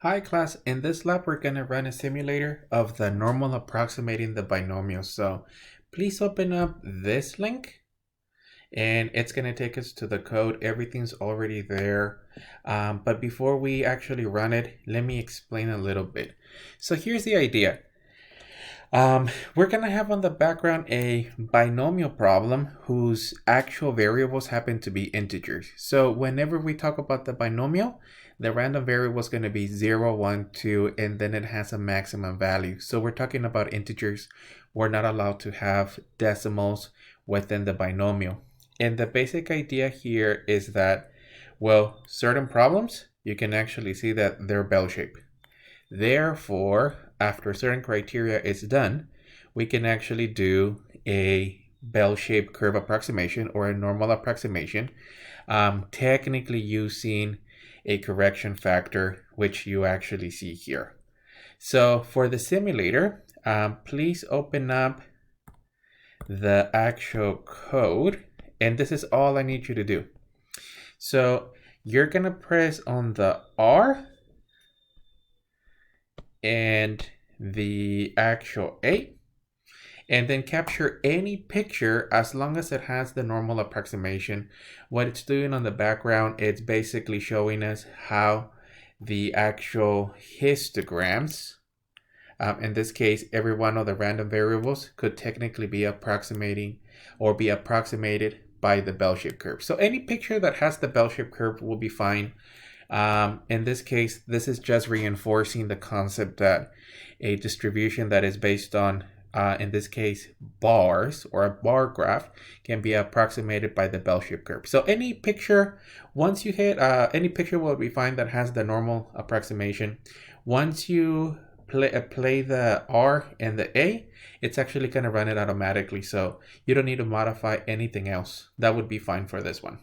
Hi class, in this lab we're going to run a simulator of the normal approximating the binomial. So please open up this link and it's going to take us to the code. Everything's already there. But before we actually run it, let me explain a little bit. So here's the idea. We're going to have on the background a binomial problem whose actual variables happen to be integers. So whenever we talk about the binomial, the random variable is going to be 0, 1, 2, and then it has a maximum value. So we're talking about integers. We're not allowed to have decimals within the binomial. And the basic idea here is that, well, certain problems, you can actually see that they're bell-shaped. Therefore, after certain criteria is done, we can actually do a bell-shaped curve approximation or a normal approximation, technically using a correction factor, which you actually see here. So for the simulator, please open up the actual code, and this is all I need you to do. So you're gonna press on the R and the actual A, and then capture any picture as long as it has the normal approximation. What it's doing on the background, it's basically showing us how the actual histograms, in this case, every one of the random variables could technically be approximating or be approximated by the bell-shaped curve. So any picture that has the bell-shaped curve will be fine. In this case, this is just reinforcing the concept that a distribution that is based on, in this case, bars or a bar graph can be approximated by the bell-shaped curve. So any picture, once you hit, any picture will be fine that has the normal approximation. Once you play the R and the A, it's actually going to run it automatically. So you don't need to modify anything else. That would be fine for this one.